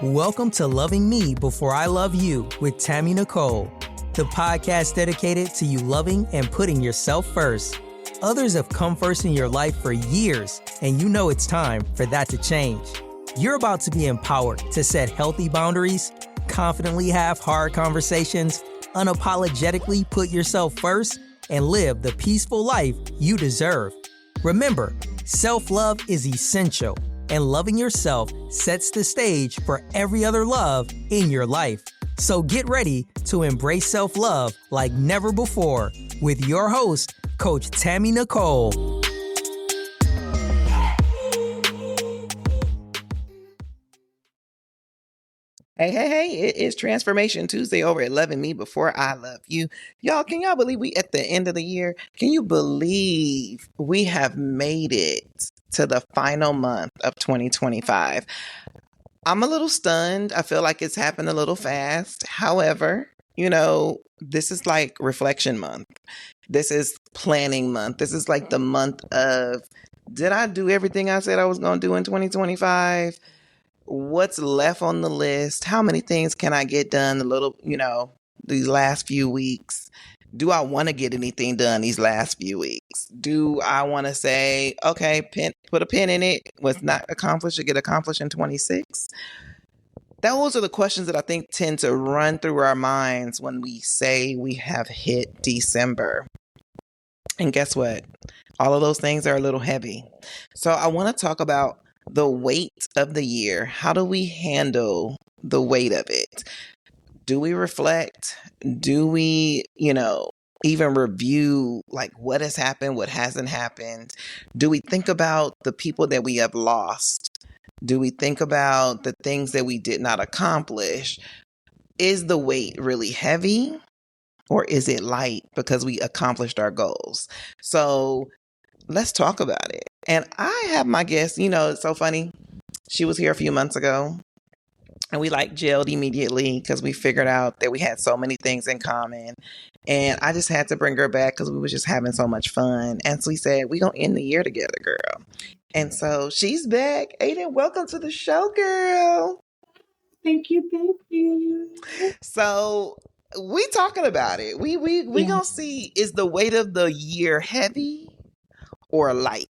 Welcome to Loving Me Before I Love You with Tammy Nicole, the podcast dedicated to you loving and putting yourself first. Others have come first in your life for years, and you know it's time for that to change. You're about to be empowered to set healthy boundaries, confidently have hard conversations, unapologetically put yourself first, and live the peaceful life you deserve. Remember, self-love is essential, and loving yourself sets the stage for every other love in your life. So get ready to embrace self-love like never before with your host, Coach Tammy Nicole. Hey, it is Transformation Tuesday over at Loving Me Before I Love You. Y'all, can y'all believe we at the end of the year? Can you believe we have made it to the final month of 2025? I'm a little stunned. I feel like it's happened a little fast. However, this is like reflection month. This is planning month. This is like the month of, did I do everything I said I was going to do in 2025? What's left on the list? How many things can I get done these last few weeks? Do I want to get anything done these last few weeks? Do I want to say, okay, put a pin in it, what's not accomplished to get accomplished in 26? Those are the questions that I think tend to run through our minds when we say we have hit December. And guess what? All of those things are a little heavy. So I want to talk about the weight of the year. How do we handle the weight of it? Do we reflect? Do we, even review like what has happened, what hasn't happened? Do we think about the people that we have lost? Do we think about the things that we did not accomplish? Is the weight really heavy or is it light because we accomplished our goals? So let's talk about it. And I have my guest, it's so funny. She was here a few months ago and we gelled immediately because we figured out that we had so many things in common. And I just had to bring her back because we were just having so much fun. And so we said, we're going to end the year together, girl. And so she's back. Adn, welcome to the show, girl. Thank you. So we talking about it. We gonna see, is the weight of the year heavy or light?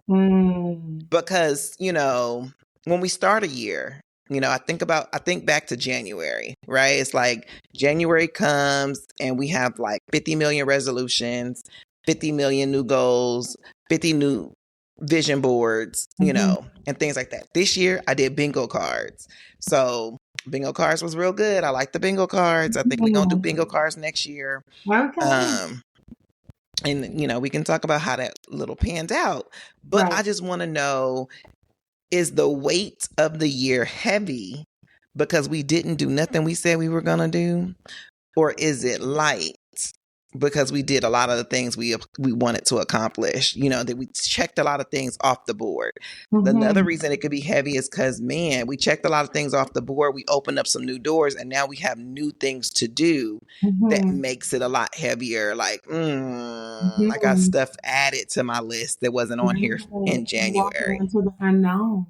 Because, when we start a year, I think back to January, right? It's like January comes and we have like 50 million resolutions, 50 million new goals, 50 new vision boards, and things like that. This year I did bingo cards. So bingo cards was real good. I like the bingo cards. I think we're going to do bingo cards next year. Okay. And, we can talk about how that little panned out. But right. I just want to know, is the weight of the year heavy because we didn't do nothing we said we were going to do? Or is it light because we did a lot of the things we wanted to accomplish, that we checked a lot of things off the board? Another reason it could be heavy is because, we checked a lot of things off the board. We opened up some new doors and now we have new things to do that makes it a lot heavier. Like, I got stuff added to my list that wasn't on here in January. Into the unknown.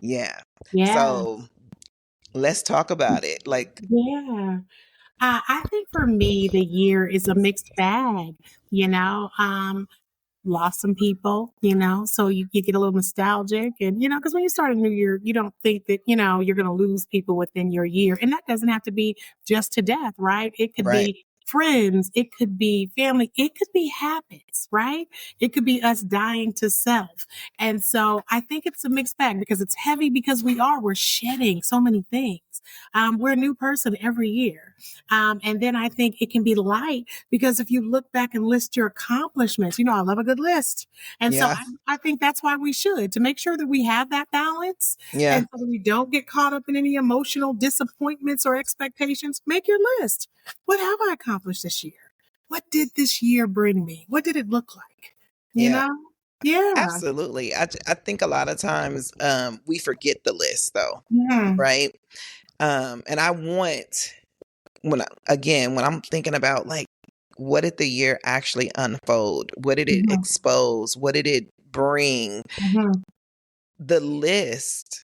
Yeah. So let's talk about it. I think for me, the year is a mixed bag, lost some people, so you get a little nostalgic and, because when you start a new year, you don't think that, you're going to lose people within your year. And that doesn't have to be just to death, right? It could be friends. It could be family. It could be habits, right? It could be us dying to self. And so I think it's a mixed bag because it's heavy because we're shedding so many things. We're a new person every year. And then I think it can be light because if you look back and list your accomplishments, I love a good list. And so I think that's why we should, to make sure that we have that balance. And so that we don't get caught up in any emotional disappointments or expectations. Make your list. What have I accomplished this year? What did this year bring me? What did it look like? You know? Yeah. Absolutely. I think a lot of times we forget the list though. Right? And I want, when I'm thinking about like, what did the year actually unfold? What did it expose? What did it bring? The list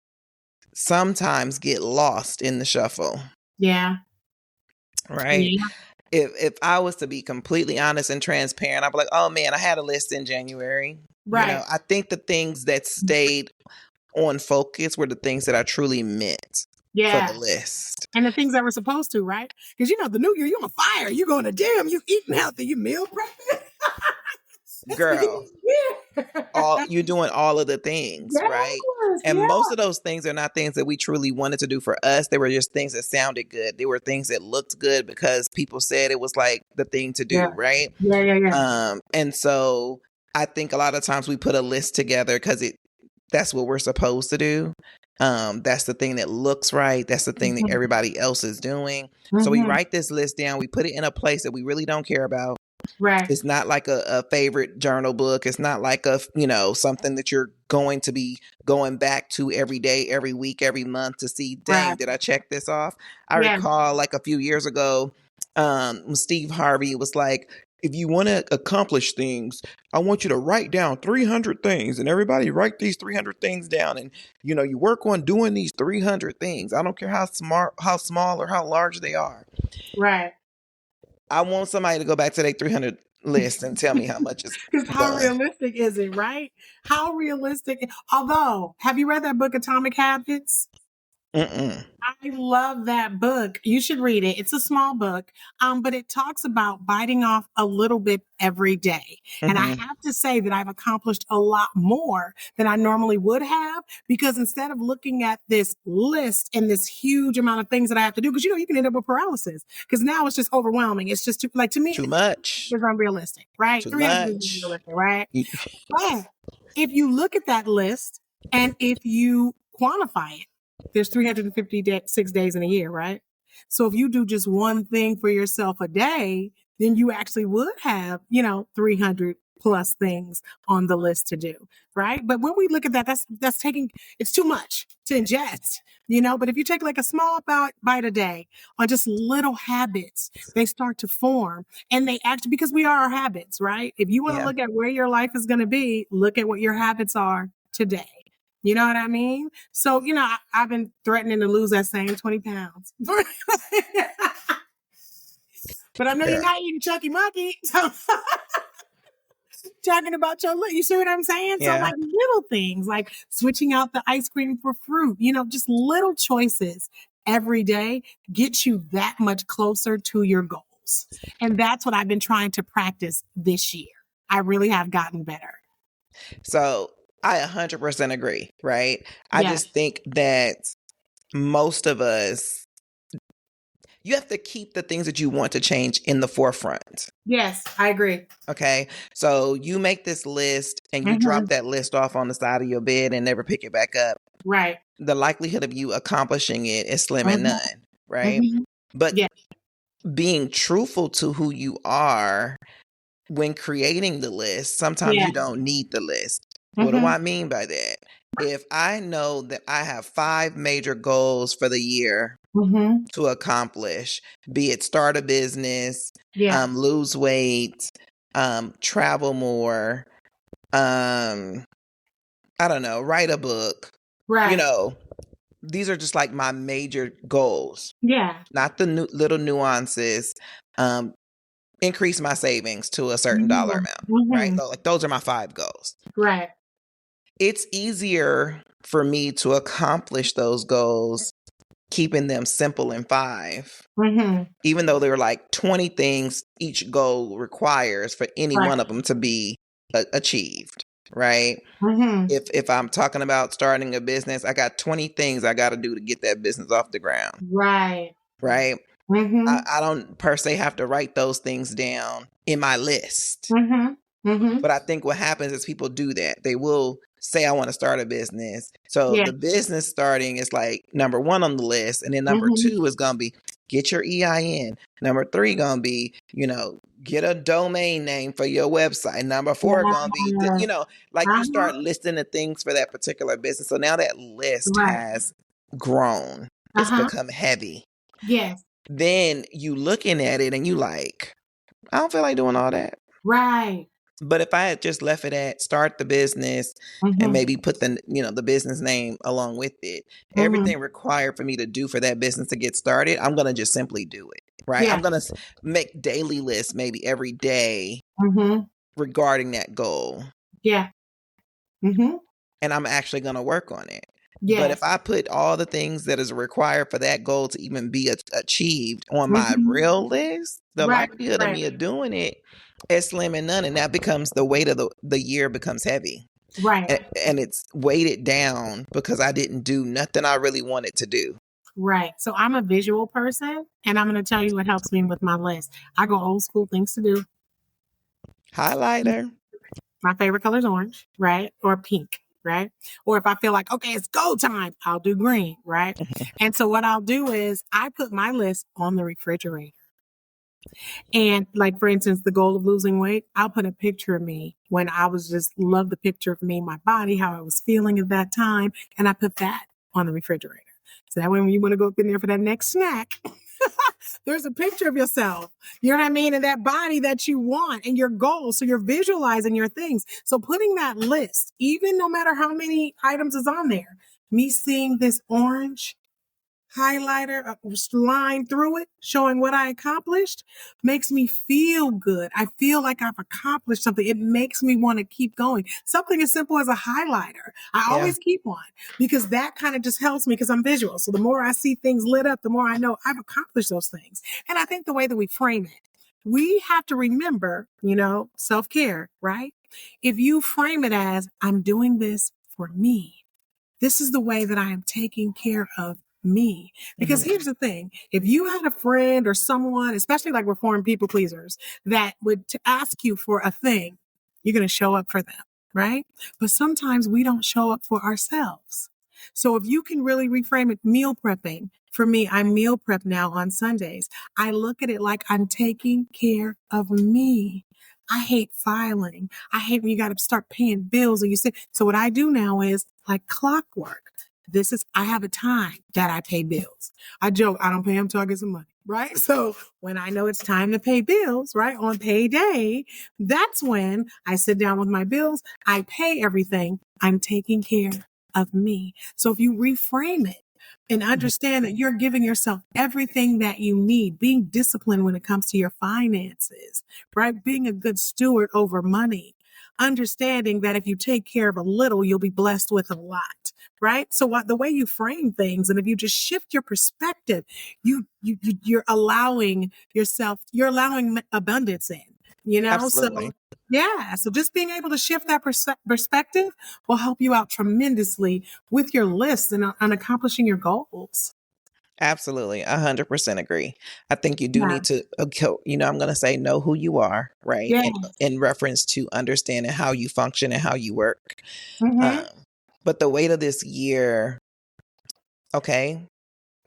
sometimes get lost in the shuffle. Yeah. Right. Yeah. If I was to be completely honest and transparent, I'd be like, oh man, I had a list in January. Right. I think the things that stayed on focus were the things that I truly meant for the list. And the things that we're supposed to, right? Because the new year, you're on fire. You're going to gym. You eating healthy. You meal prepping. Girl, you're doing all of the things, Yes, right? And most of those things are not things that we truly wanted to do for us. They were just things that sounded good. They were things that looked good because people said it was like the thing to do, right? And so I think a lot of times we put a list together because that's what we're supposed to do. That's the thing that looks right. That's the thing that everybody else is doing. So we write this list down. We put it in a place that we really don't care about. Right. It's not like a favorite journal book. It's not like something that you're going to be going back to every day, every week, every month to see, dang, did I check this off? I recall like a few years ago, Steve Harvey was like, if you want to accomplish things, I want you to write down 300 things, and everybody write these 300 things down. And, you work on doing these 300 things. I don't care how small or how large they are. Right. I want somebody to go back to their 300 list and tell me how much it's because how realistic is it, right? How realistic? Although, have you read that book, Atomic Habits? Mm-mm. I love that book. You should read it. It's a small book, but it talks about biting off a little bit every day. And I have to say that I've accomplished a lot more than I normally would have, because instead of looking at this list and this huge amount of things that I have to do, because you can end up with paralysis, because now it's just overwhelming. It's just to me, too much. It's unrealistic, right? Too 300 much. is unrealistic, right? But if you look at that list and if you quantify it, there's 356 days in a year, right? So if you do just one thing for yourself a day, then you actually would have, 300 plus things on the list to do, right? But when we look at that, it's too much to ingest, but if you take like a small bite a day on just little habits, they start to form, and they act, because we are our habits, right? If you want to look at where your life is going to be, look at what your habits are today. You know what I mean? So, I've been threatening to lose that same 20 pounds. But I know you're not eating Chucky Monkey. So talking about you see what I'm saying? Yeah. So like little things, like switching out the ice cream for fruit, just little choices every day get you that much closer to your goals. And that's what I've been trying to practice this year. I really have gotten better. So I 100% agree, right? I just think that most of us, you have to keep the things that you want to change in the forefront. Yes, I agree. Okay. So you make this list and you drop that list off on the side of your bed and never pick it back up. Right. The likelihood of you accomplishing it is slim and none, right? But being truthful to who you are when creating the list, sometimes you don't need the list. What do I mean by that? If I know that I have 5 major goals for the year to accomplish, be it start a business, lose weight, travel more, I don't know, write a book, these are just like my major goals. Yeah. Not the little nuances. Increase my savings to a certain dollar amount, right? So like those are my 5 goals. Right. It's easier for me to accomplish those goals keeping them simple in 5, even though there are like 20 things each goal requires for any one of them to be achieved, right? If I'm talking about starting a business, I got 20 things I got to do to get that business off the ground. Right. I don't per se have to write those things down in my list. But I think what happens is people do that. They will say, I want to start a business. So the business starting is like number 1 on the list. And then number 2 is going to be get your EIN. Number 3 going to be, get a domain name for your website. Number 4 going to be, you start listing the things for that particular business. So now that list has grown. It's become heavy. Yes. Then you looking at it and you like, I don't feel like doing all that. Right. But if I had just left it at start the business and maybe put the business name along with it, everything required for me to do for that business to get started, I'm going to just simply do it. Right. Yeah. I'm going to make daily lists maybe every day regarding that goal. Yeah. And I'm actually going to work on it. Yes. But if I put all the things that is required for that goal to even be achieved on my real list, the likelihood of me doing it is slim and none. And that becomes the weight of the year becomes heavy. Right. And it's weighted down because I didn't do nothing I really wanted to do. Right. So I'm a visual person, and I'm going to tell you what helps me with my list. I go old school things to do. Highlighter. My favorite color is orange, right? Or pink, right? Or if I feel like, okay, it's go time, I'll do green, right? And so what I'll do is I put my list on the refrigerator. And like, for instance, the goal of losing weight, I'll put a picture of me when I was just love the picture of me, my body, how I was feeling at that time. And I put that on the refrigerator. So that way, when you want to go up in there for that next snack, there's a picture of yourself, you know what I mean? And that body that you want and your goals. So you're visualizing your things. So putting that list, even no matter how many items is on there, me seeing this orange highlighter line through it, showing what I accomplished, makes me feel good. I feel like I've accomplished something. It makes me want to keep going. Something as simple as a highlighter. I always keep one because that kind of just helps me because I'm visual. So the more I see things lit up, the more I know I've accomplished those things. And I think the way that we frame it, we have to remember, self-care, right? If you frame it as, I'm doing this for me, this is the way that I am taking care of me. Because here's the thing. If you had a friend or someone, especially like reformed people pleasers, that would ask you for a thing, you're going to show up for them, right? But sometimes we don't show up for ourselves. So if you can really reframe it, meal prepping. For me, I meal prep now on Sundays. I look at it like I'm taking care of me. I hate filing. I hate when you got to start paying bills and you say, so what I do now is like clockwork. I have a time that I pay bills. I joke, I don't pay them till I get some money, right? So when I know it's time to pay bills, right, on payday, that's when I sit down with my bills. I pay everything. I'm taking care of me. So if you reframe it and understand that you're giving yourself everything that you need, being disciplined when it comes to your finances, right? Being a good steward over money, understanding that if you take care of a little, you'll be blessed with a lot, right? So the way you frame things, and if you just shift your perspective, you're allowing abundance in, Absolutely. So yeah. So just being able to shift that perspective will help you out tremendously with your list and accomplishing your goals. Absolutely. 100% agree. I think you do need to, I'm going to say know who you are, right? Yeah. In reference to understanding how you function and how you work. But the weight of this year, okay,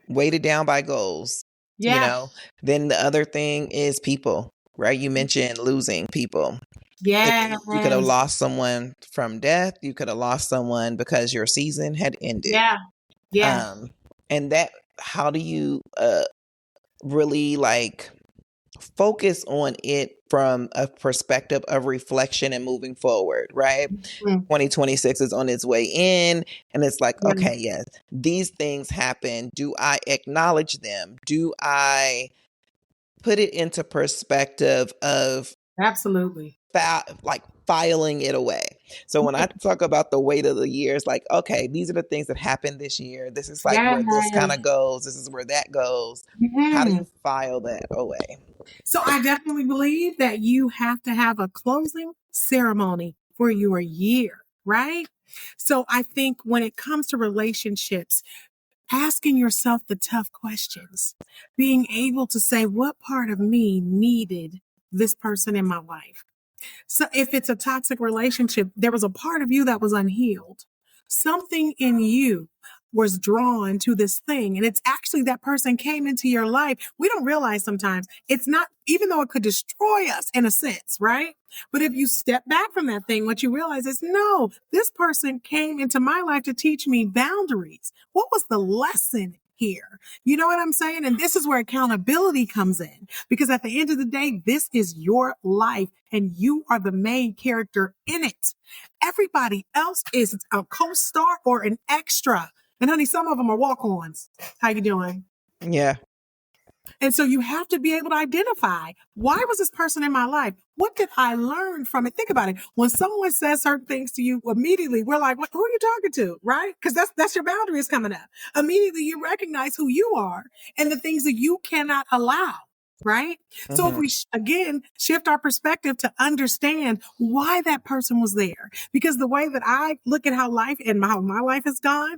weighted down by goals. Yeah. Then the other thing is people, right? You mentioned losing people. Yeah. You could have lost someone from death. You could have lost someone because your season had ended. Yeah. Yeah. And that, how do you really like focus on it from a perspective of reflection and moving forward, right? 2026 is on its way in, and it's like, okay, yes, these things happen. Do I acknowledge them? Do I put it into perspective of absolutely filing it away? So when I talk about the weight of the year, it's like, okay, these are the things that happened this year. This is like where this kind of goes. This is where that goes. How do you file that away? So I definitely believe that you have to have a closing ceremony for your year, right? So I think when it comes to relationships, asking yourself the tough questions, being able to say, what part of me needed this person in my life? So if it's a toxic relationship, there was a part of you that was unhealed. Something in you was drawn to this thing. And it's actually that person came into your life. We don't realize sometimes it's not, even though it could destroy us in a sense, right? But if you step back from that thing, what you realize is, no, this person came into my life to teach me boundaries. What was the lesson here. You know what I'm saying? And this is where accountability comes in, because at the end of the day, this is your life and you are the main character in it. Everybody else is a co-star or an extra. And honey, some of them are walk-ons. How you doing? Yeah. And so you have to be able to identify, why was this person in my life? What did I learn from it? Think about it. When someone says certain things to you, immediately we're like, who are you talking to? Right? Because that's your boundaries coming up. Immediately you recognize who you are and the things that you cannot allow. Right? Mm-hmm. So if we, again, shift our perspective to understand why that person was there, because the way that I look at how life and how my life has gone,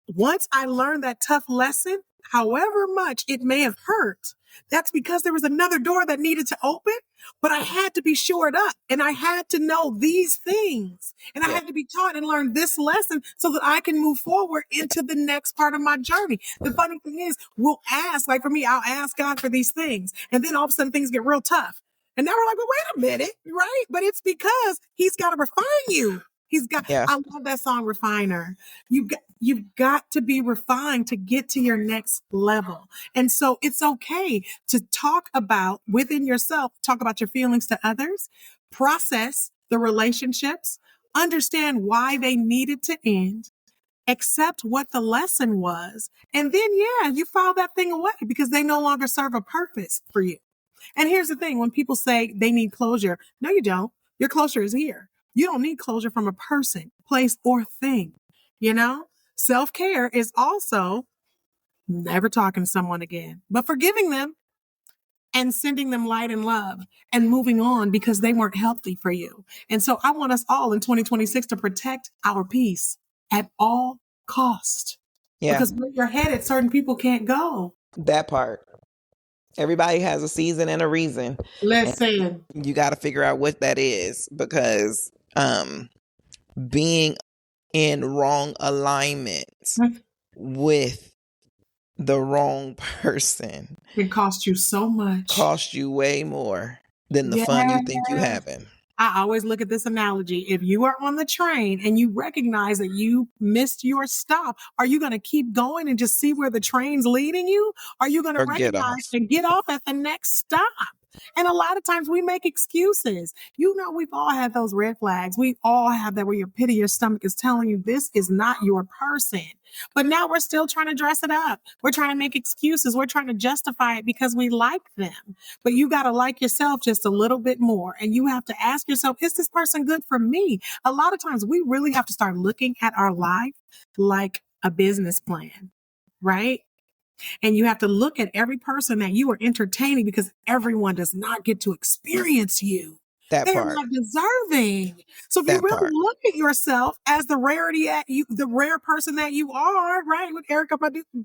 once I learned that tough lesson, however much it may have hurt, that's because there was another door that needed to open, but I had to be shored up and I had to know these things and I had to be taught and learn this lesson so that I can move forward into the next part of my journey. The funny thing is, we'll ask, like for me, I'll ask God for these things and then all of a sudden things get real tough. And now we're like, well, wait a minute, right? But it's because he's got to refine you. He's got, I love that song, Refiner. You've got to be refined to get to your next level. And so it's okay to talk about within yourself, talk about your feelings to others, process the relationships, understand why they needed to end, accept what the lesson was. And then, you file that thing away because they no longer serve a purpose for you. And here's the thing. When people say they need closure, no, you don't. Your closure is here. You don't need closure from a person, place, or thing. You know, self-care is also never talking to someone again, but forgiving them and sending them light and love and moving on because they weren't healthy for you. And so I want us all in 2026 to protect our peace at all cost. Yeah. Because where you're headed, certain people can't go. That part. Everybody has a season and a reason. Listen. You got to figure out what that is, because being in wrong alignment with the wrong person can cost you so much. Cost you way more than the fun you think you're having. I always look at this analogy. If you are on the train and you recognize that you missed your stop, are you going to keep going and just see where the train's leading you? Are you going to recognize and get off at the next stop? And a lot of times we make excuses. You know, we've all had those red flags. We all have that where your pit of your stomach is telling you this is not your person. But now we're still trying to dress it up. We're trying to make excuses. We're trying to justify it because we like them. But you got to like yourself just a little bit more. And you have to ask yourself, is this person good for me? A lot of times we really have to start looking at our life like a business plan, right? And you have to look at every person that you are entertaining, because everyone does not get to experience you. They are not deserving. So if you really look at yourself as the rarity at you, the rare person that you are, right? With Erica,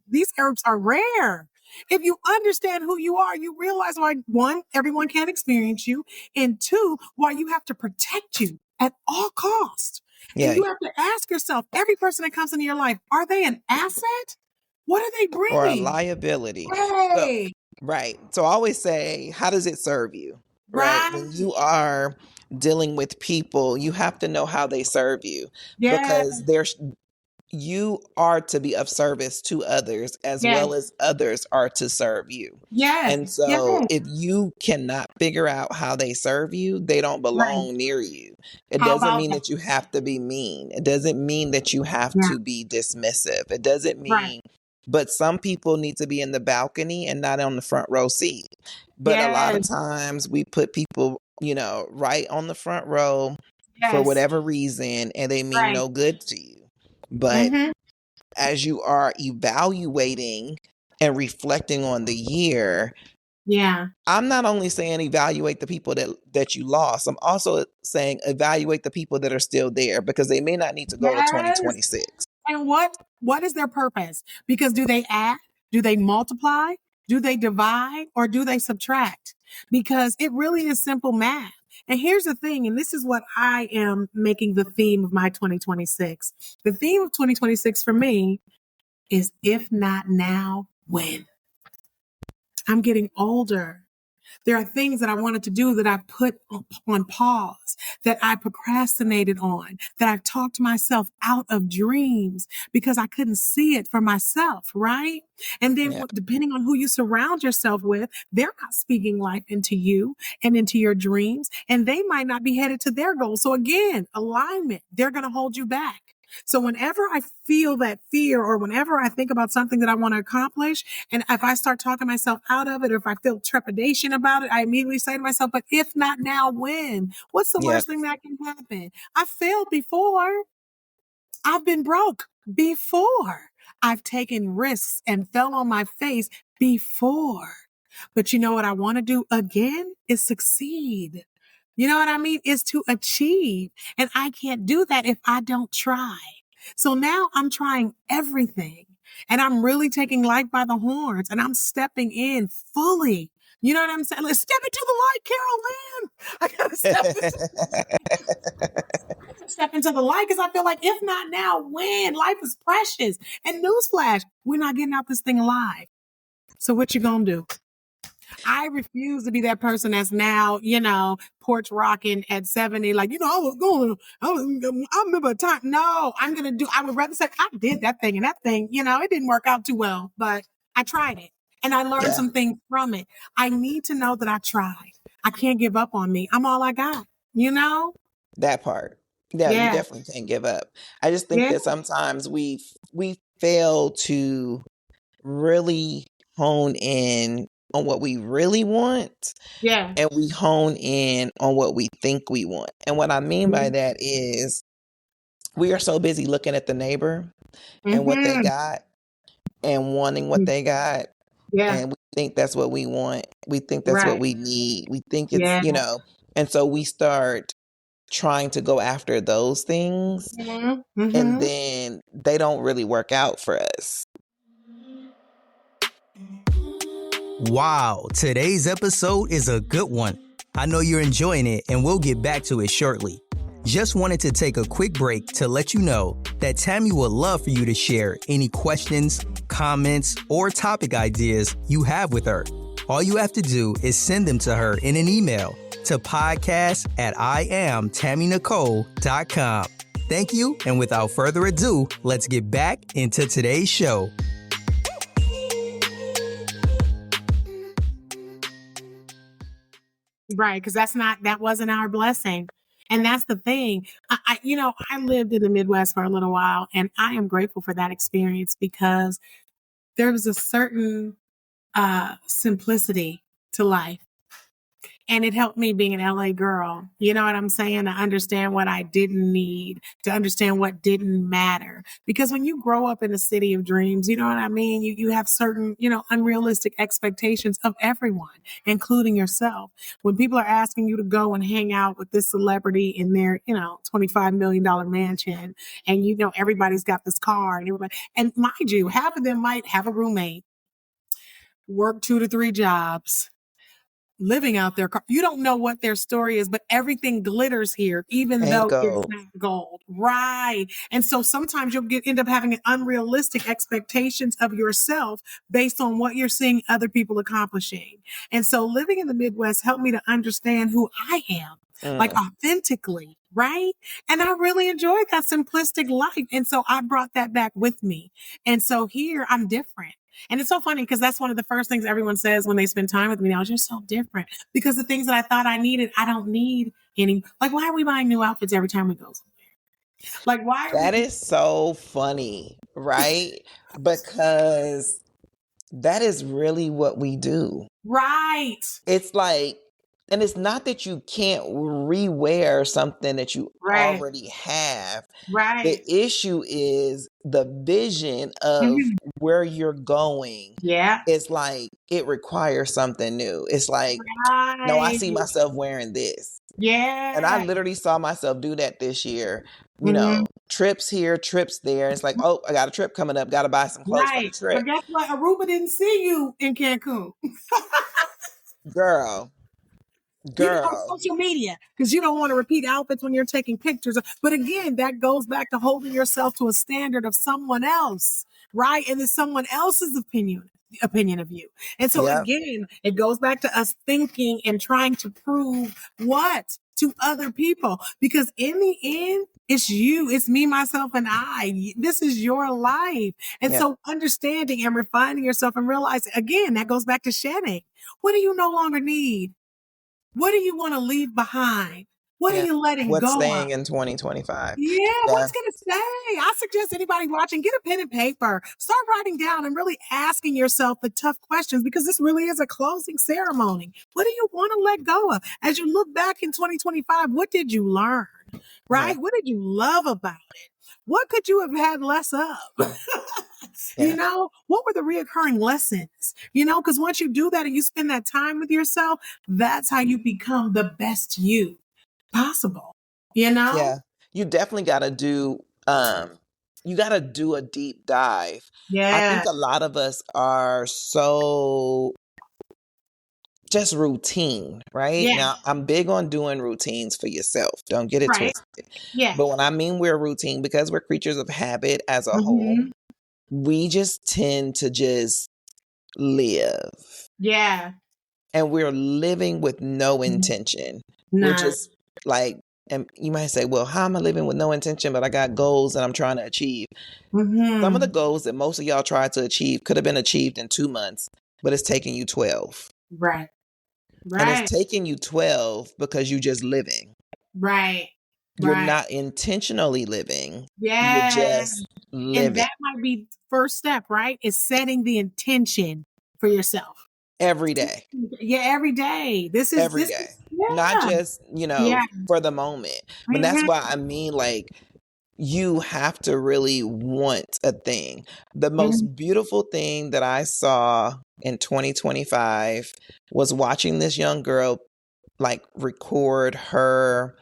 these herbs are rare. If you understand who you are, you realize why, one, everyone can't experience you, and two, why you have to protect you at all costs. Yeah. And you have to ask yourself, every person that comes into your life, are they an asset? What are they bringing? Or a liability. Right. So I always say, how does it serve you? Right. When you are dealing with people, you have to know how they serve you, because you are to be of service to others as well as others are to serve you. And so if you cannot figure out how they serve you, they don't belong near you. It doesn't mean that you have to be mean. It doesn't mean that you have to be dismissive. It doesn't mean, but some people need to be in the balcony and not on the front row seat. But a lot of times we put people, right on the front row for whatever reason, and they mean no good to you. But as you are evaluating and reflecting on the year, I'm not only saying evaluate the people that you lost, I'm also saying evaluate the people that are still there, because they may not need to go to 2026. And what is their purpose? Because do they add? Do they multiply? Do they divide? Or do they subtract? Because it really is simple math. And here's the thing, and this is what I am making the theme of my 2026. The theme of 2026 for me is, if not now, when? I'm getting older. There are things that I wanted to do that I put on pause, that I procrastinated on, that I talked myself out of dreams because I couldn't see it for myself, right? And then depending on who you surround yourself with, they're not speaking life into you and into your dreams, and they might not be headed to their goals. So again, alignment, they're going to hold you back. So whenever I feel that fear or whenever I think about something that I want to accomplish, and if I start talking myself out of it, or if I feel trepidation about it, I immediately say to myself, but if not now, when? What's the worst thing that can happen? I failed before. I've been broke before. I've taken risks and fell on my face before. But you know what I want to do again is succeed. You know what I mean? Is to achieve. And I can't do that if I don't try. So now I'm trying everything and I'm really taking life by the horns and I'm stepping in fully. You know what I'm saying? Let's step into the light, Carol Lynn. I gotta step into the light because I feel like if not now, when? Life is precious. And newsflash, we're not getting out this thing alive. So what you gonna do? I refuse to be that person that's now, porch rocking at 70. Like, I remember a time. No, I would rather say I did that thing and that thing, it didn't work out too well, but I tried it and I learned some things from it. I need to know that I tried. I can't give up on me. I'm all I got, That part. Yeah, you definitely can't give up. I just think that sometimes we fail to really hone in on what we really want. Yeah. And we hone in on what we think we want. And what I mean by that is we are so busy looking at the neighbor and what they got and wanting what they got. Yeah. And we think that's what we want. We think that's what we need. We think it's, and so we start trying to go after those things. And then they don't really work out for us. Wow, today's episode is a good one. I know you're enjoying it, and we'll get back to it shortly. Just wanted to take a quick break to let you know that Tammy would love for you to share any questions, comments, or topic ideas you have with her. All you have to do is send them to her in an email to podcast@IamTammyNicole.com. Thank you, and without further ado, let's get back into today's show. Right, because that wasn't our blessing. And that's the thing. I lived in the Midwest for a little while, and I am grateful for that experience because there was a certain simplicity to life. And it helped me being an LA girl. You know what I'm saying? To understand what I didn't need, to understand what didn't matter. Because when you grow up in a city of dreams, you know what I mean? You have certain, unrealistic expectations of everyone, including yourself. When people are asking you to go and hang out with this celebrity in their, $25 million mansion, and everybody's got this car and mind you, half of them might have a roommate, work 2 to 3 jobs, living out their car. You don't know what their story is, but everything glitters here, even though it's not gold. Right. And so sometimes you'll end up having unrealistic expectations of yourself based on what you're seeing other people accomplishing. And so living in the Midwest helped me to understand who I am. Like authentically, right? And I really enjoyed that simplistic life. And so I brought that back with me. And so here I'm different. And it's so funny because that's one of the first things everyone says when they spend time with me now. You're so different because the things that I thought I needed, I don't need any. Like, why are we buying new outfits every time we go somewhere? Like, why? That is so funny, right? Because that is really what we do. Right. It's like, and it's not that you can't rewear something that you already have. Right. The issue is the vision of where you're going. Yeah. It's like it requires something new. It's like, no, I see myself wearing this. Yeah. And I literally saw myself do that this year. Trips here, trips there. It's like, oh, I got a trip coming up. Got to buy some clothes for the trip. But guess what? Aruba didn't see you in Cancun. Girl. On social media, because you don't want to repeat outfits when you're taking pictures. But again, that goes back to holding yourself to a standard of someone else, right? And it's someone else's opinion. opinion of you. And so Yep. again, it goes back to us thinking and trying to prove what to other people, because in the end, it's you, it's me, myself, and I. This is your life. And Yep. so understanding and refining yourself and realizing, again, that goes back to shedding. What do you no longer need? What do you want to leave behind? What are Yeah. you letting What's go of? staying in 2025? Yeah, Yeah. what's going to stay? I suggest anybody watching, get a pen and paper, start writing down and really asking yourself the tough questions, because this really is a closing ceremony. What do you want to let go of? As you look back in 2025, what did you learn? Right? Yeah. What did you love about it? What could you have had less of? Yeah. What were the reoccurring lessons? Because once you do that and you spend that time with yourself, that's how you become the best you possible. Yeah. You definitely got to do a deep dive. I Yeah. think a lot of us are so just routine, right? Yeah. Now, I'm big on doing routines for yourself. Don't get it Right. twisted. Yeah. But when I mean we're routine, because we're creatures of habit as a whole, Mm-hmm. we just tend to just live. Yeah. And we're living with no intention. We're Nah. just like, and you might say, well, how am I living with no intention, but I got goals that I'm trying to achieve? Some of the Mm-hmm. goals that most of y'all tried to achieve could have been achieved in 2 months, but it's taking you 12. Right. And it's Right. taking you 12 because you're just living. Right. You're Right. not intentionally living. You're Yeah. just And living that might be first step, right? Is setting the intention for yourself. every day. Yeah, every day. This is Every day. Not yeah. just, Yeah. for the moment. But that's Mm-hmm. why I mean, like, you have to really want a thing. The most Mm-hmm. beautiful thing that I saw in 2025 was watching this young girl like record her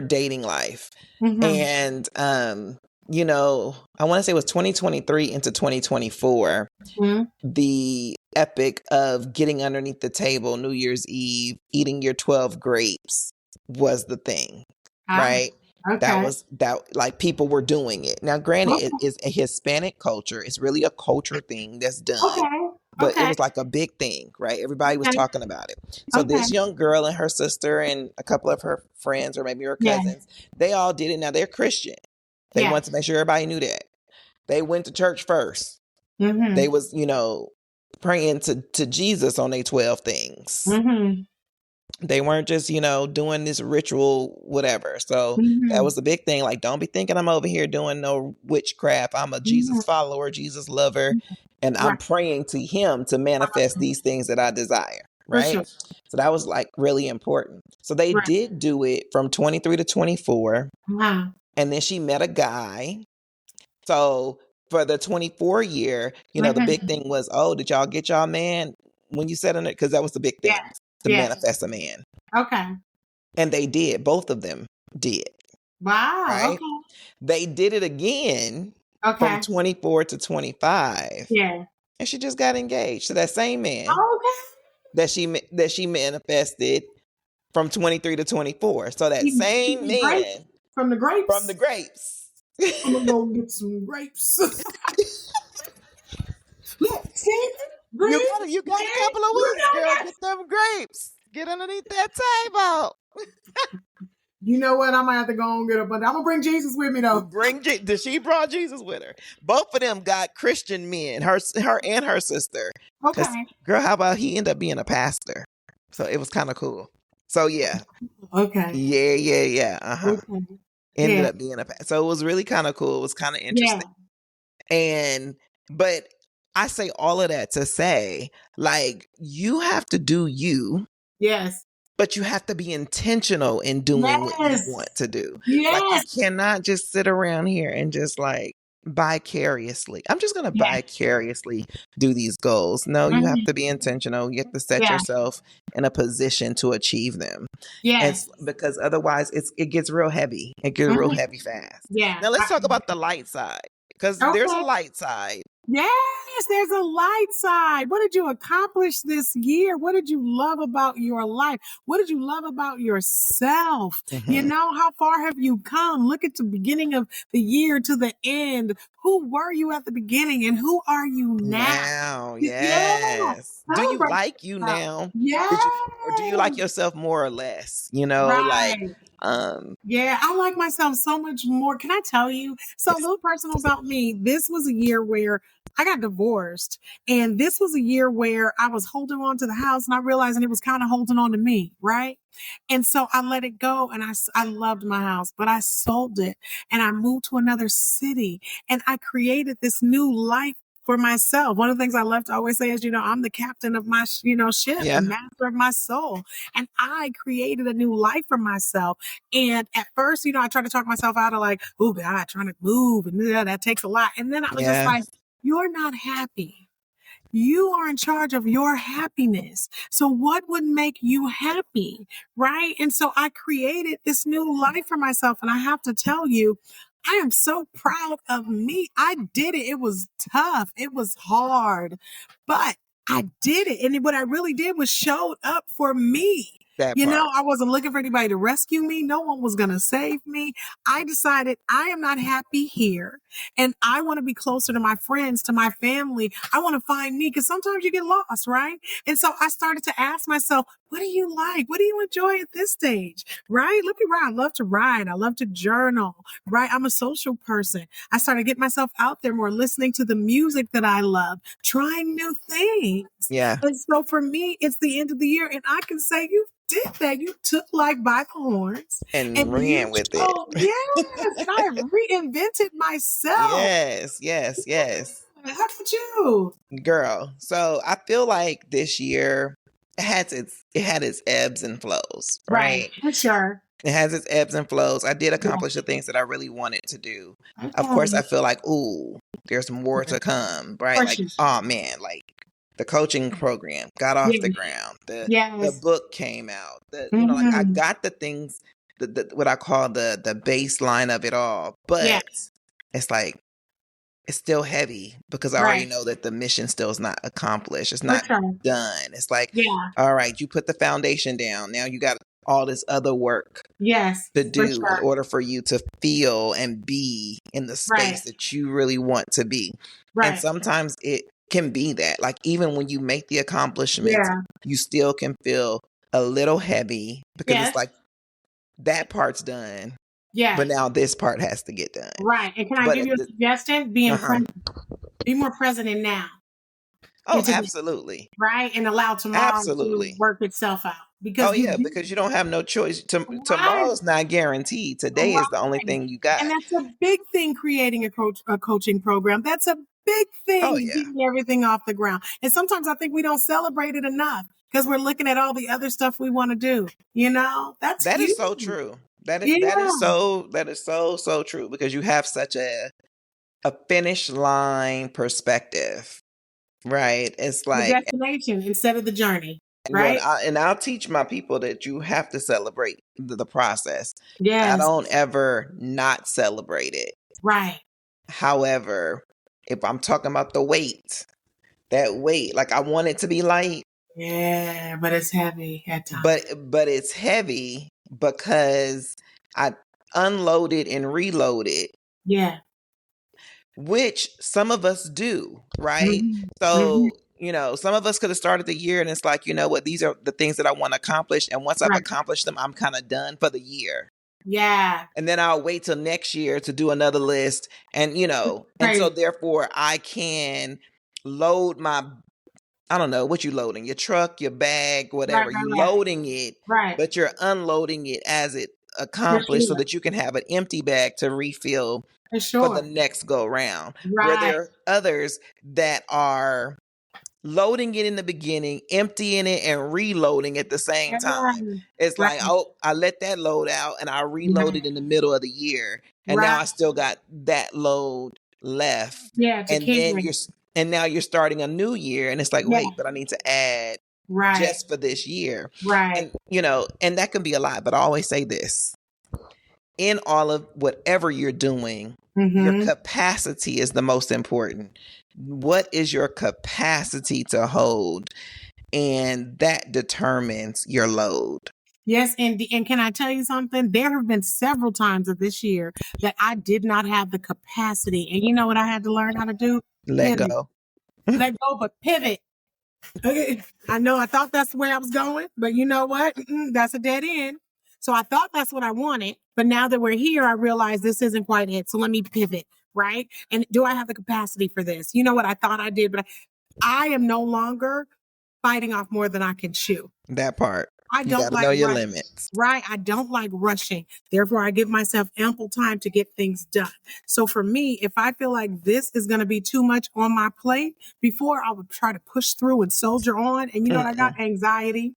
dating life. Mm-hmm. And I want to say it was 2023 into 2024, Mm-hmm. the epic of getting underneath the table New Year's Eve, eating your 12 grapes was the thing, Ah, right? okay. That like people were doing it. Now, granted, it is a Hispanic culture. It's really a culture thing that's done, Okay. but it Okay. was like a big thing, right? Everybody was Okay. talking about it. So Okay. this young girl and her sister and a couple of her friends or maybe her Yeah. cousins, they all did it. Now they're Christian. They Yeah. wanted to make sure everybody knew that. They went to church first. Mm-hmm. They was, praying to Jesus on their 12 things. Mm-hmm. They weren't just, doing this ritual, whatever. So that Mm-hmm. was the big thing. Like, don't be thinking I'm over here doing no witchcraft. I'm a Mm-hmm. Jesus follower, Jesus lover, and I'm Right. praying to him to manifest these things that I desire. For Right. sure. So that was like really important. So they Right. did do it from 23 to 24. Uh-huh. And then she met a guy. So for the 24 year, the big Mm-hmm. thing was, oh, did y'all get y'all man when you said on it? Because that was the big Yeah. thing, to Yeah. manifest a man. Okay. And they did. Both of them did. Wow. Right? Okay. They did it again from Okay. 24 to 25. Yeah. And she just got engaged to that same man Okay. that she manifested from 23 to 24. So that same Eating grapes man from the from the grapes. grapes. I'm gonna go get some grapes. Look, see? You Green, got you got a green, couple of you weeks, know girl. that. Get them grapes. Get underneath that table. You know what? I might have to go and get a bunch. I'm gonna bring Jesus with me though. She brought Jesus with her. Both of them got Christian men. Her and her sister. Cause Okay. girl, how about he ended up being a pastor? So it was kind of cool. So yeah, Okay. yeah. Okay. Ended Yeah. up being a pastor. So it was really kind of cool. It was kind of Yeah. interesting. But I say all of that to say, like, you have to do you. Yes. But you have to be intentional in doing what you Yes. want to do. Like, you Yes. cannot just sit around here and just like vicariously. I'm just going to Yeah. vicariously do these goals. No, you have Mhm. to be intentional. You have to set Yeah. yourself in a position to achieve them. Yes. Because otherwise it gets real heavy. It gets real Mhm. heavy fast. Yeah. Now let's talk about the light side, because there's a Okay. light side. Yes, there's a light side. What did you accomplish this year? What did you love about your life? What did you love about yourself? Mhm. How far have you come? Look at the beginning of the year to the end. who were you at the beginning and who are you now? Yeah. Yes. Do you Celebrate like you yourself. now? Yes. Or do you like yourself more or less? Like, Right. Yeah, I like myself so much more. Can I tell you? So a little personal about me. This was a year where I got divorced. And this was a year where I was holding on to the house and I realized it was kind of holding on to me. Right. And so I let it go and I loved my house, but I sold it and I moved to another city and I created this new life for myself. One of the things I love to always say is, I'm the captain of my, ship yeah, and master of my soul. And I created a new life for myself. And at first, I tried to talk myself out of like, oh God, trying to move and that takes a lot. And then I was just yeah. like, you're not happy. You are in charge of your happiness. So what would make you happy? Right. And so I created this new life for myself. And I have to tell you, I am so proud of me. I did it. It was tough. It was hard, but I did it. And what I really did was showed up for me. That part. I wasn't looking for anybody to rescue me. No one was going to save me. I decided I am not happy here. And I want to be closer to my friends, to my family. I want to find me because sometimes you get lost, right? And so I started to ask myself, what do you like? What do you enjoy at this stage? Right? Look around. I love to write. I love to journal, right? I'm a social person. I started getting myself out there more, listening to the music that I love, trying new things. Yeah. And so for me, it's the end of the year and I can say you did that. You took life by the horns And and ran with it. Yes, and I have reinvented myself. Yes. How about you? Girl. So I feel like this year it had its ebbs and flows, right? For sure. It has its ebbs and flows. I did accomplish the things that I really wanted to do. Of course, I feel like, ooh, there's more to come, right? Like, oh man, like the coaching program got off the ground. The book came out. Like I got the things, what I call the baseline of it all. But it's like it's still heavy because I already know that the mission still is not accomplished. It's not done. It's like, all right, you put the foundation down. Now you got all this other work to do in order for you to feel and be in the space that you really want to be. And sometimes it can be that, like, even when you make the accomplishments, you still can feel a little heavy because it's like that part's done. Yeah. But now this part has to get done. Right. And can I give you a suggestion? Be more present in now. Oh, absolutely. Right. And allow tomorrow to work itself out. Because because you don't have no choice. Tomorrow's not guaranteed. Today is the only thing you got. And that's a big thing, creating a coaching program. That's a big thing, getting everything off the ground. And sometimes I think we don't celebrate it enough because we're looking at all the other stuff we want to do. That is so true. That is so true because you have such a finish line perspective, right? It's like the destination instead of the journey, right? And I'll teach my people that you have to celebrate the process. Yes. I don't ever not celebrate it. Right. However, if I'm talking about that weight, like I want it to be light. Yeah, but it's heavy at times. But it's heavy because I unloaded and reloaded. Yeah. Which some of us do, right? So, some of us could have started the year and it's like, what, these are the things that I want to accomplish. And once I've accomplished them, I'm kind of done for the year. Yeah. And then I'll wait till next year to do another list. And, and so therefore I can load I don't know what you loading, your truck, your bag, whatever. You're loading it, but you're unloading it as it accomplished so that you can have an empty bag to refill for the next go round. Where there are others that are loading it in the beginning, emptying it and reloading at the same time. It's like, oh, I let that load out and I reloaded in the middle of the year. And now I still got that load left. Yeah. And now you're starting a new year and it's like, wait, but I need to add just for this year. Right. And, and that can be a lot, but I always say this. In all of whatever you're doing, your capacity is the most important. What is your capacity to hold? And that determines your load. Yes, and can I tell you something? There have been several times of this year that I did not have the capacity. And you know what I had to learn how to do? Let Pivot. go. Let go, but pivot. Okay. I know I thought that's where I was going, but you know what? That's a dead end. So I thought that's what I wanted. But now that we're here, I realize this isn't quite it. So let me pivot, right? And do I have the capacity for this? You know what? I thought I did, but I am no longer biting off more than I can chew. That part. I You don't got to like know your rushing, limits. right? I don't like rushing. Therefore, I give myself ample time to get things done. So for me, if I feel like this is going to be too much on my plate, before I would try to push through and soldier on. And you know what? I got anxiety.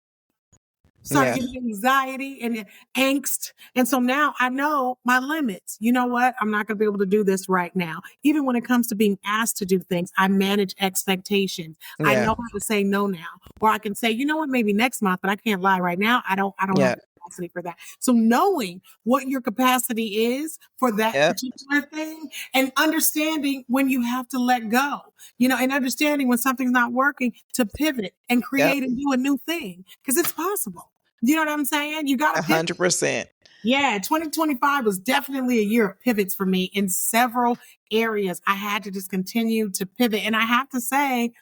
Started Yeah. getting anxiety and angst. And so now I know my limits. You know what? I'm not going to be able to do this right now. Even when it comes to being asked to do things, I manage expectations. I Yeah. know how to say no now. Or I can say, you know what, maybe next month, but I can't lie right now. I don't have Yeah. the capacity for that. So knowing what your capacity is for that Yep. particular thing and understanding when you have to let go, you know, and understanding when something's not working to pivot and Yep. create and do a new thing because it's possible. You know what I'm saying? You got to pivot. 100%. Yeah, 2025 was definitely a year of pivots for me in several areas. I had to just continue to pivot. And I have to say,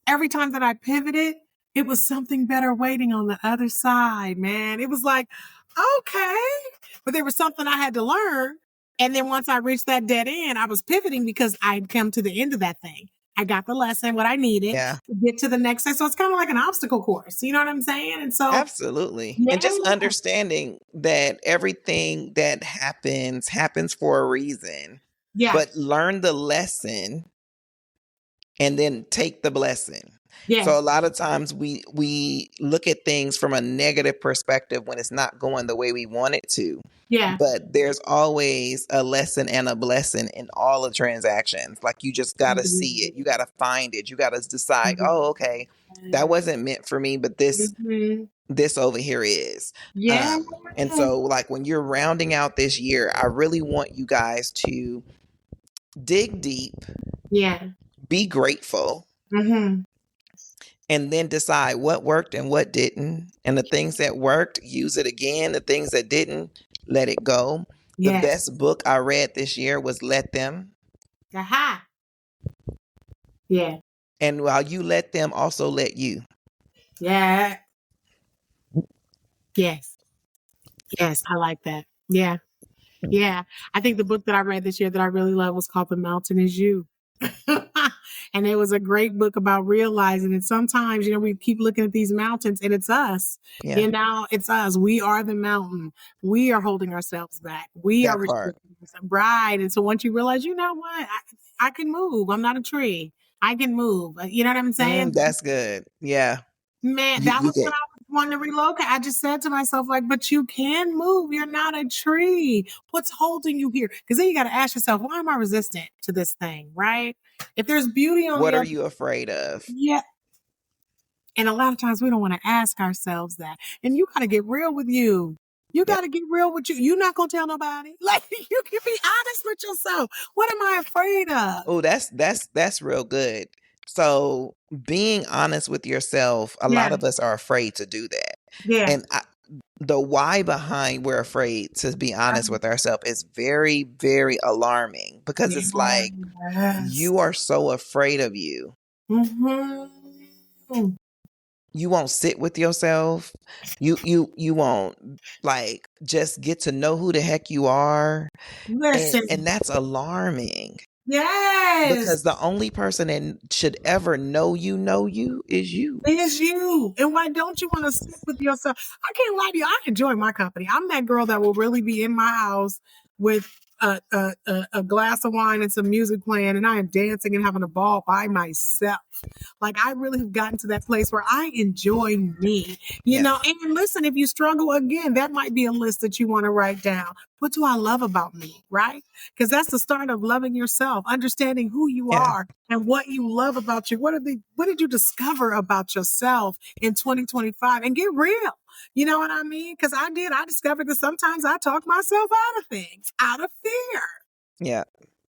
every time that I pivoted, it was something better waiting on the other side, man. It was like, okay. But there was something I had to learn. And then once I reached that dead end, I was pivoting because I'd come to the end of that thing. I got the lesson, what I needed Yeah. to get to the next thing. So it's kind of like an obstacle course. You know what I'm saying? And so, Absolutely. yeah, And just understanding that everything that happens for a reason. yeah, But learn the lesson and then take the blessing. So a yes, lot of times we look at things from a negative perspective when it's not going the way we want it to. yeah. But there's always a lesson and a blessing in all the transactions. Like you just got to see it. You got to find it. You got to decide, oh, okay, that wasn't meant for me, but Mhm. this over here is. Yeah, And so like when you're rounding out this year, I really want you guys to dig deep, yeah. be grateful, Hmm. and then decide what worked and what didn't. And the things that worked, use it again. The things that didn't, let it go. The Yes. best book I read this year was Let Them. Aha. Yeah. And while you let them, also let you. Yeah. Yes. Yes. I like that. Yeah. Yeah. I think the book that I read this year that I really love was called The Mountain Is You. And it was a great book about realizing that sometimes, you know, we keep looking at these mountains and it's us. Yeah, You know, it's us. We are the mountain. We are holding ourselves back. We are that part. restricting ourselves. Right. And so once you realize, you know what, I can move. I'm not a tree. I can move. You know what I'm saying? That's good. Yeah. Man, You, that you was when get I was wanting to relocate. I just said to myself, like, but you can move. You're not a tree. What's holding you here? Because then you got to ask yourself, why am I resistant to this thing? Right? If there's beauty on what the are other, you afraid of? yeah. And a lot of times we don't want to ask ourselves that. And you got to get real with you. You Yeah. got to get real with you. You're not going to tell nobody. Like, you can be honest with yourself. What am I afraid of? Oh, that's real good. So being honest with yourself, a lot Yeah. of us are afraid to do that. Yeah. And the why behind we're afraid to be honest with ourselves is very, very alarming because it's like Yes. you are so afraid of you. Mm-hmm. You won't sit with yourself. You won't like just get to know who the heck you are. And Listen. that's alarming Yes. because the only person that should ever know you is you. It's you. And why don't you want to sit with yourself? I can't lie to you. I enjoy my company. I'm that girl that will really be in my house with a glass of wine and some music playing, and I am dancing and having a ball by myself. Like I really have gotten to that place where I enjoy me, you Yeah. know. And listen, if you struggle again, that might be a list that you want to write down. What do I love about me? Right? Because that's the start of loving yourself, understanding who you Yeah. are and what you love about you. What did you discover about yourself in 2025? And get real. You know what I mean? Because I did. I discovered that sometimes I talk myself out of things, out of fear. Yeah.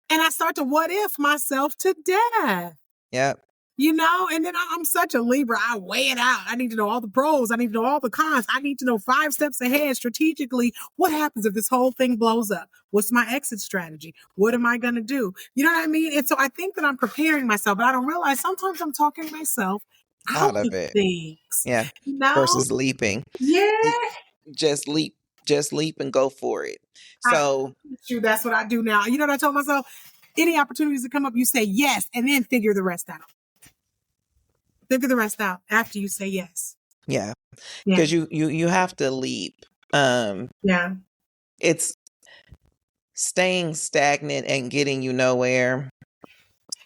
And I start to what if myself to death. Yeah. And then I'm such a Libra. I weigh it out. I need to know all the pros. I need to know all the cons. I need to know 5 steps ahead strategically. What happens if this whole thing blows up? What's my exit strategy? What am I going to do? You know what I mean? And so I think that I'm preparing myself, but I don't realize sometimes I'm talking myself out Out of of it. things. Yeah. You know? Versus leaping. Yeah. Just leap and go for it. So That's what I do now. You know what I told myself? Any opportunities that come up, you say yes, and then figure the rest out. Figure the rest out after you say yes. yeah. Yeah. Because you have to leap. Yeah. It's staying stagnant and getting you nowhere.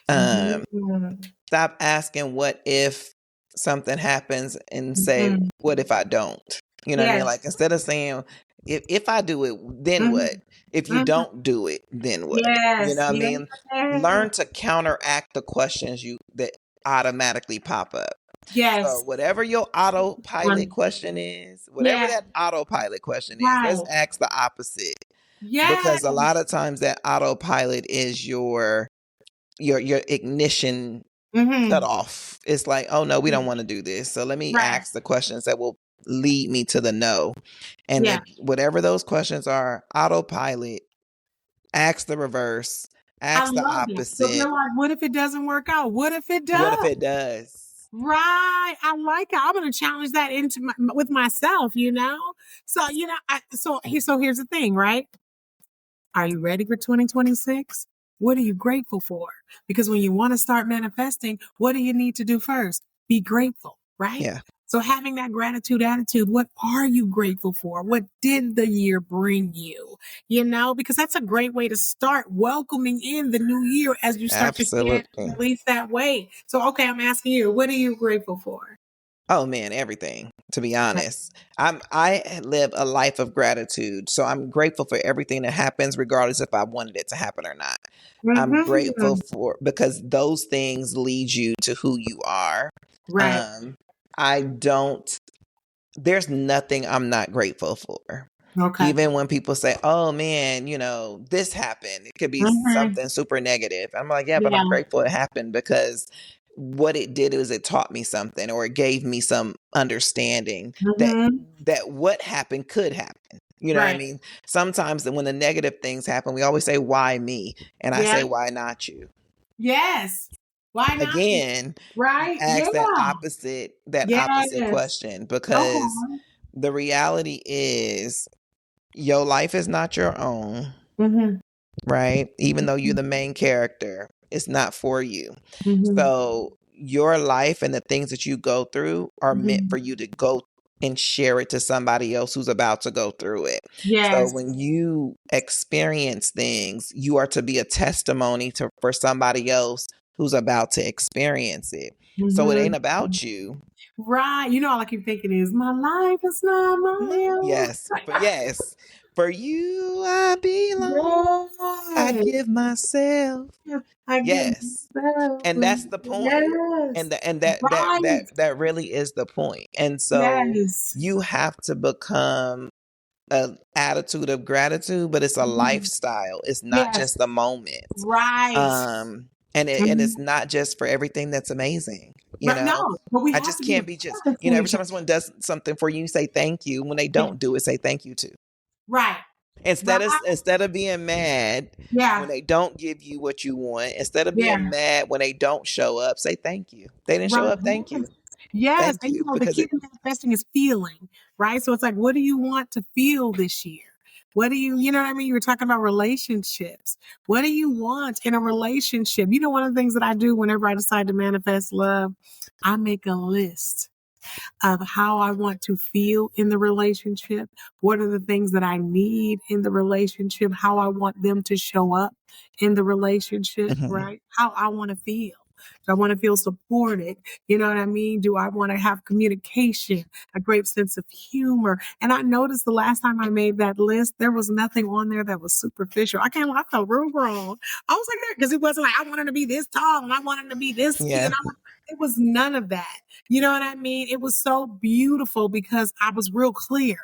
Stop asking what if something happens and say, what if I don't? You know what I mean? Like, instead of saying, if I do it, then what? If you don't do it, then what? You know what I mean? Learn to counteract the questions that automatically pop up. Yes. So whatever your autopilot question is, whatever that autopilot question is, let's ask the opposite. Because a lot of times that autopilot is your ignition shut off. It's like, oh no, we don't want to do this. So let me ask the questions that will lead me to the no. And then whatever those questions are, autopilot, ask the reverse, ask the opposite. So you're like, what if it doesn't work out? What if it does? What if it does? Right. I like it. I'm going to challenge that with myself, So, so here's the thing, right? Are you ready for 2026? What are you grateful for? Because when you want to start manifesting, what do you need to do first? Be grateful, right? Yeah. So having that gratitude attitude, what are you grateful for? What did the year bring you? Because that's a great way to start welcoming in the new year as you start to release that weight. So, okay, I'm asking you, what are you grateful for? Oh man, everything, to be honest. I live a life of gratitude. So I'm grateful for everything that happens, regardless if I wanted it to happen or not. I'm grateful because those things lead you to who you are. Right. There's nothing I'm not grateful for. Okay. Even when people say, oh man, this happened. It could be something super negative. I'm like, but I'm grateful it happened, because what it did is it taught me something, or it gave me some understanding that what happened could happen. You know what I mean? Sometimes when the negative things happen, we always say, why me? And I say, why not you? Yes. Why not? Again, right? Ask that opposite question, because the reality is your life is not your own, right? Even though you're the main character, it's not for you. So your life and the things that you go through are meant for you to go and share it to somebody else who's about to go through it. So when you experience things, you are to be a testimony for somebody else who's about to experience it. So it ain't about you. Right. All I keep thinking is, my life is not my own. Yes. But yes. For you I belong. I give myself. Yes. And that's the point. And that really is the point. And so you have to become an attitude of gratitude, but it's a lifestyle. It's not just a moment. Right. And it's not just for everything that's amazing. No, but we I just can't be just, every time someone does something for you, say thank you. When they don't do it, say thank you too. Right. Instead of being mad when they don't give you what you want, instead of being mad when they don't show up, say thank you. They didn't show up, thank you. Yes. Thank you, the key to manifesting is feeling, right? So it's like, what do you want to feel this year? What do you know what I mean? You were talking about relationships. What do you want in a relationship? One of the things that I do whenever I decide to manifest love, I make a list of how I want to feel in the relationship. What are the things that I need in the relationship? How I want them to show up in the relationship, right? How I want to feel. Do I want to feel supported? You know what I mean? Do I want to have communication, a great sense of humor? And I noticed the last time I made that list, there was nothing on there that was superficial. I felt real wrong. I was like, because it wasn't like, I want him to be this tall and I want him to be this. Yeah. It was none of that. You know what I mean? It was so beautiful because I was real clear.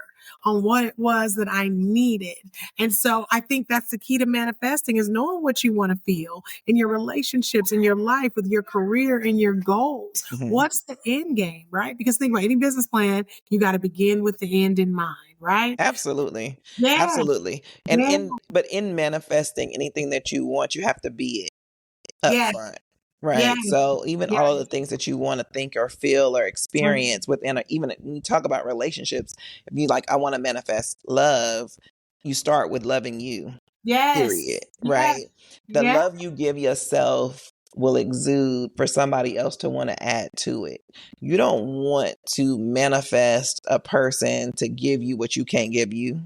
on what it was that I needed. And so I think that's the key to manifesting, is knowing what you want to feel in your relationships, in your life, with your career and your goals. Mm-hmm. What's the end game, right? Because think about any business plan, you got to begin with the end in mind, right? Absolutely. Yeah. Absolutely. And but in manifesting anything that you want, you have to be it up Yes. front. Right. Yes. So even Yes. all of the things that you want to think or feel or experience within even when you talk about relationships, if you like, I want to manifest love, you start with loving you. Yes. Period. Yes. Right. The Yes. love you give yourself will exude for somebody else to want to add to it. You don't want to manifest a person to give you what you can't give you.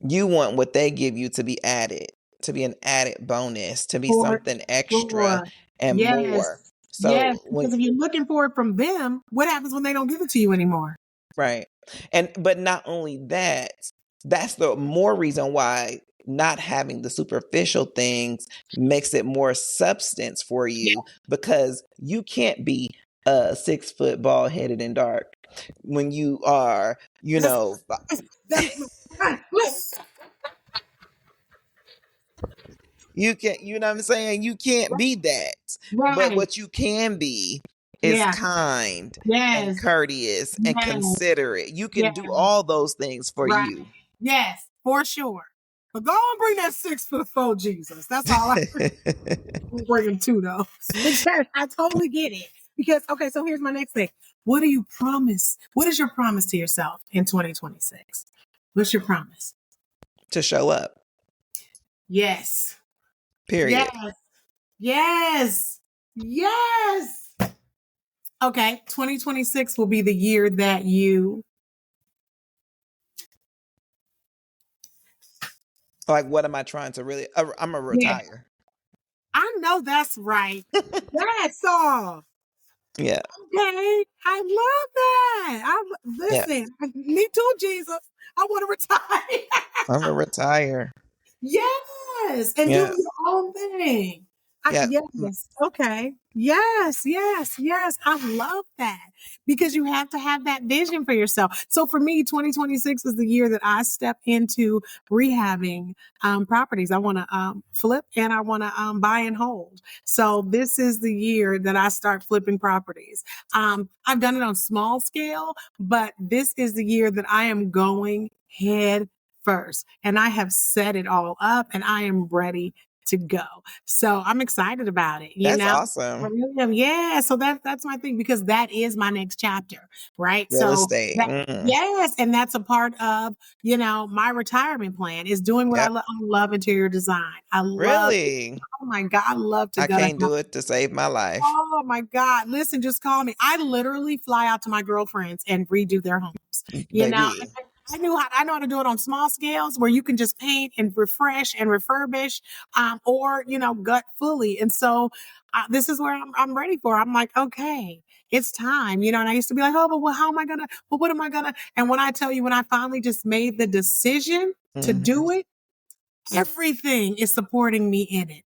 You want what they give you to be added, to be an added bonus, to be something extra and Yes. more. So Yes. Because if you're looking for it from them, what happens when they don't give it to you anymore? right. But not only that, that's the more reason why not having the superficial things makes it more substance for you, because you can't be 6 foot bald headed and dark when you are, you can't, you know what I'm saying? You can't be that. Right. But what you can be is kind and courteous and considerate. You can do all those things for you. Yes, for sure. But go and bring that 6'4" Jesus. That's all I bring him to, though. Because I totally get it. Because, okay, so here's my next thing. What do you promise? What is your promise to yourself in 2026? What's your promise? To show up. Yes. Period. Yes. Okay, 2026 will be the year that you... Like, what am I trying to really... I'm a retire. I know that's right. That's all. Yeah. Okay. I love that. Listen, me too, Jesus. I want to retire. I'm a retire. Yes. And do your own thing. Yes. Okay. Yes. I love that, because you have to have that vision for yourself. So for me, 2026 is the year that I step into rehabbing properties. I want to flip, and I want to buy and hold. So this is the year that I start flipping properties. I've done it on small scale, but this is the year that I am going head first, and I have set it all up, and I am ready to go. So I'm excited about it. That's awesome. I really am. Yeah. So that's my thing, because that is my next chapter, right? Real estate. Yes. And that's a part of, my retirement plan, is doing what I love. I love interior design. I love Really? Oh my God. I love to go. I can't do it to save my life. Oh my God. Listen, just call me. I literally fly out to my girlfriends and redo their homes. I know how to do it on small scales, where you can just paint and refresh and refurbish, or, gut fully. And so this is where I'm ready for. I'm like, okay, it's time, and I used to be like, oh, but what am I gonna? And when I tell you, when I finally just made the decision to do it, everything is supporting me in it.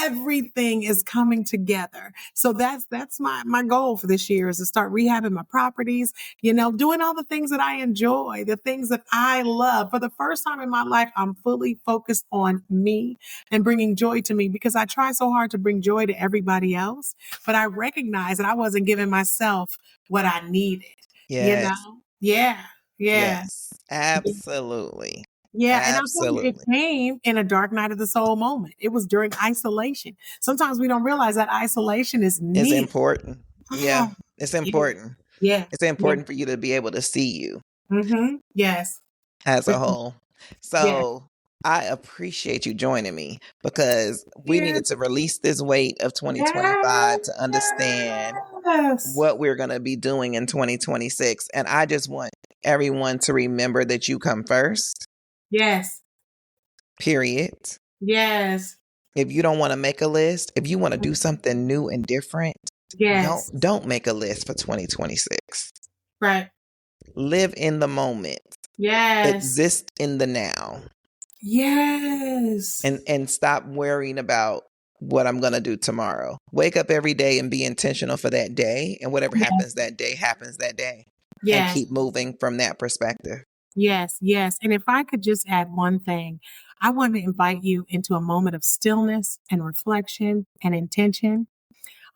Everything is coming together. So that's my goal for this year, is to start rehabbing my properties, doing all the things that I enjoy, the things that I love. For the first time in my life, I'm fully focused on me and bringing joy to me, because I try so hard to bring joy to everybody else, but I recognize that I wasn't giving myself what I needed. Yes. Yeah. Yes, absolutely. Yeah, and I'll tell you, it came in a dark night of the soul moment. It was during isolation. Sometimes we don't realize that isolation is needed. It's important. Yeah, it's important. Yeah. It's important for you to be able to see you. Mm-hmm. Yes. As a whole. So I appreciate you joining me, because we needed to release this weight of 2025 to understand what we're going to be doing in 2026. And I just want everyone to remember that you come first. Yes. Period. Yes. If you don't want to make a list, if you want to do something new and different, don't make a list for 2026. Right. Live in the moment. Yes. Exist in the now. Yes. And stop worrying about what I'm going to do tomorrow. Wake up every day and be intentional for that day. And whatever happens that day, happens that day. and keep moving from that perspective. Yes, yes. And if I could just add one thing, I want to invite you into a moment of stillness and reflection and intention.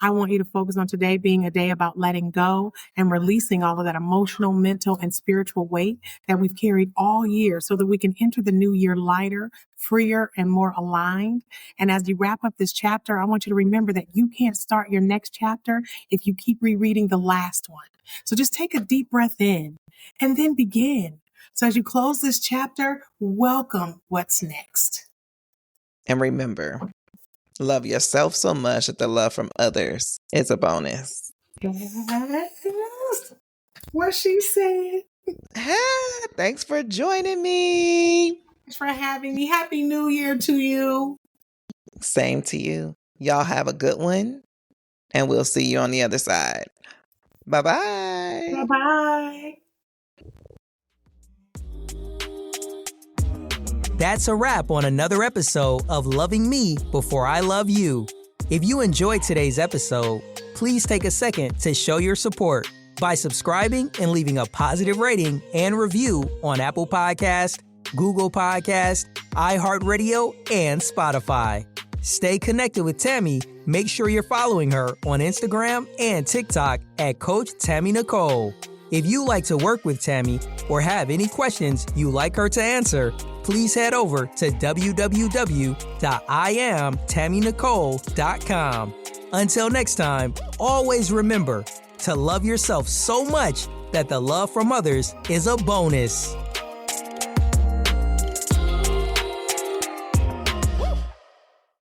I want you to focus on today being a day about letting go and releasing all of that emotional, mental, and spiritual weight that we've carried all year so that we can enter the new year lighter, freer, and more aligned. And as you wrap up this chapter, I want you to remember that you can't start your next chapter if you keep rereading the last one. So just take a deep breath in and then begin. So as you close this chapter, welcome what's next. And remember, love yourself so much that the love from others is a bonus. Yes. What she said. Thanks for joining me. Thanks for having me. Happy New Year to you. Same to you. Y'all have a good one, and we'll see you on the other side. Bye-bye. Bye-bye. That's a wrap on another episode of Loving Me Before I Love You. If you enjoyed today's episode, please take a second to show your support by subscribing and leaving a positive rating and review on Apple Podcast, Google Podcast, iHeartRadio, and Spotify. Stay connected with Tammy. Make sure you're following her on Instagram and TikTok at Coach Tammy Nicole. If you like to work with Tammy or have any questions you'd like her to answer, please head over to www.IamTammyNicole.com. Until next time, always remember to love yourself so much that the love from others is a bonus.